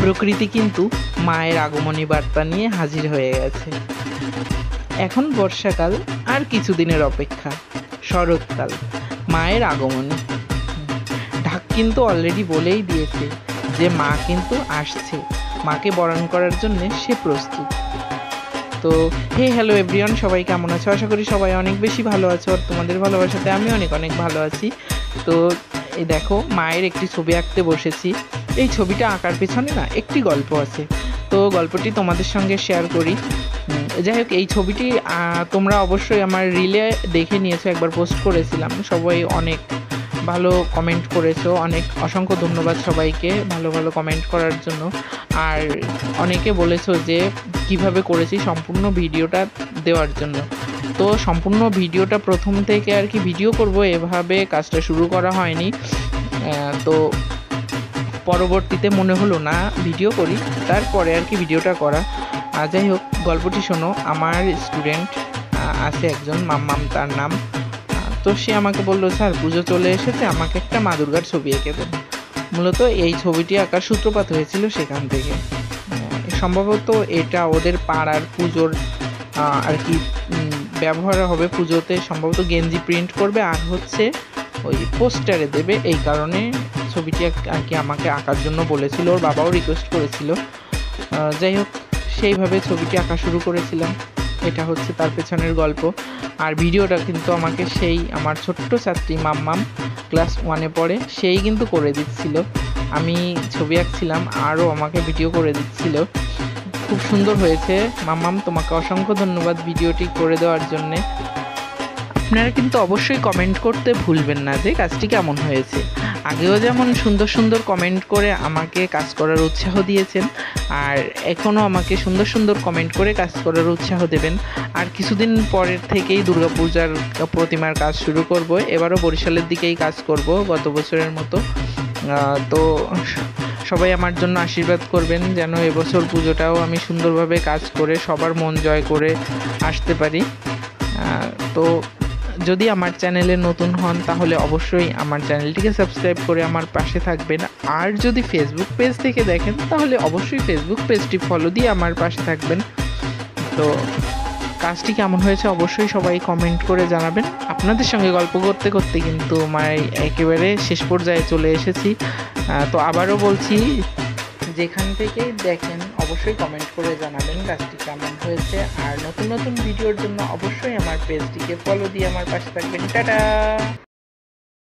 প্রকৃতি কিন্তু মায়ের আগমনী বার্তা নিয়ে হাজির হয়ে গেছে। এখন বর্ষাকাল, আর কিছুদিনের অপেক্ষা শরৎকাল, মায়ের আগমনী। ঢাক কিন্তু অলরেডি বলেই দিয়েছে যে মা কিন্তু আসছে, মাকে বরণ করার জন্য সে প্রস্তুত। তো হ্যালো এভরিওয়ান, সবাই কেমন আছো? আশা করি সবাই অনেক বেশি ভালো আছো, আর তোমাদের ভালোবাসাতে আমি অনেক অনেক ভালো আছি। তো এই দেখো, মায়ের একটি ছবি আঁকতে বসেছি। এই ছবিটা আঁকার পেছনে না একটি গল্প আছে, তো গল্পটি তোমাদের সঙ্গে শেয়ার করি। যাই হোক, এই ছবিটি তোমরা অবশ্যই আমার রিলে দেখে নিয়েছো, একবার পোস্ট করেছিলাম, সবাই অনেক ভালো কমেন্ট করেছো, অনেক অসংখ্য ধন্যবাদ সবাইকে ভালো ভালো কমেন্ট করার জন্য। আর অনেকে বলেছো যে কিভাবে করেছি সম্পূর্ণ ভিডিওটা দেওয়ার জন্য। তো সম্পূর্ণ ভিডিওটা প্রথম থেকে আর কি ভিডিও করব এভাবে কাজটা শুরু করা হয়নি। তো পরবর্তীতে মনে হলো না ভিডিও করি, তারপরে আর কি ভিডিওটা করা। যাই হোক, গল্পটি শোনো। আমার স্টুডেন্ট আছে একজন, মাম্মাম তার নাম। তো সে আমাকে বললো, স্যার পুজো চলে এসেছে, আমাকে একটা মা দুর্গার ছবি এঁকে দেন। মূলত এই ছবিটি আঁকার সূত্রপাত হয়েছিল সেখান থেকে। সম্ভবত এটা ওদের পাড়ার পুজোর আর কি ব্যবহার হবে পুজোতে, সম্ভবত গেঞ্জি প্রিন্ট করবে আর হচ্ছে ওই পোস্টারে দেবে, এই কারণে ছবিটি আর কি আমাকে আঁকার জন্য বলেছিল, ওর বাবাও রিকোয়েস্ট করেছিল। যাই হোক, সেইভাবে ছবিটি আঁকা শুরু করেছিলাম। এটা হচ্ছে তার পেছনের গল্প। আর ভিডিওটা কিন্তু আমাকে সেই আমার ছোট্ট ছাত্রী মাম্মাম, ক্লাস 1-এ পড়ে, সেই কিন্তু করে দিচ্ছিল। আমি ছবি আঁকছিলাম আরও আমাকে ভিডিও করে দিচ্ছিল। খুব সুন্দর হয়েছে মাম্মাম, তোমাকে অসংখ্য ধন্যবাদ ভিডিওটি করে দেওয়ার জন্যে। আপনারা কিন্তু অবশ্যই কমেন্ট করতে ভুলবেন না যে কাজটি কেমন হয়েছে। আগেও যেমন সুন্দর সুন্দর কমেন্ট করে আমাকে কাজ করার উৎসাহ দিয়েছেন, আর এখনও আমাকে সুন্দর সুন্দর কমেন্ট করে কাজ করার উৎসাহ দেবেন। আর কিছুদিন পরের থেকেই দুর্গাপূজার প্রতিমার কাজ শুরু করব। এবারও বরিশালের দিকেই কাজ করব গত বছরের মতো। তো সবাই আমার জন্য আশীর্বাদ করবেন যেন এবছর পুজোটাও আমি সুন্দরভাবে কাজ করে সবার মন জয় করে আসতে পারি। তো যদি আমার চ্যানেলে নতুন হন তাহলে অবশ্যই আমার চ্যানেলটিকে সাবস্ক্রাইব করে আমার পাশে থাকবেন। আর যদি ফেসবুক পেজ থেকে দেখেন তাহলে অবশ্যই ফেসবুক পেজটি ফলো দিয়ে আমার পাশে থাকবেন। তো কাজটি কেমন হয়েছে অবশ্যই সবাই কমেন্ট করে জানাবেন। আপনাদের সঙ্গে গল্প করতে করতে কিন্তু একেবারে শেষ পর্যায়ে চলে এসেছি। তো আবারও বলছি, যেখান থেকেই দেখেন অবশ্যই কমেন্ট করে জানাবেন কাজটি কেমন হয়েছে। আর নতুন নতুন ভিডিওর জন্য অবশ্যই আমার পেজটিকে ফলো দিয়ে আমার পাশে থাকবেন। টাটা।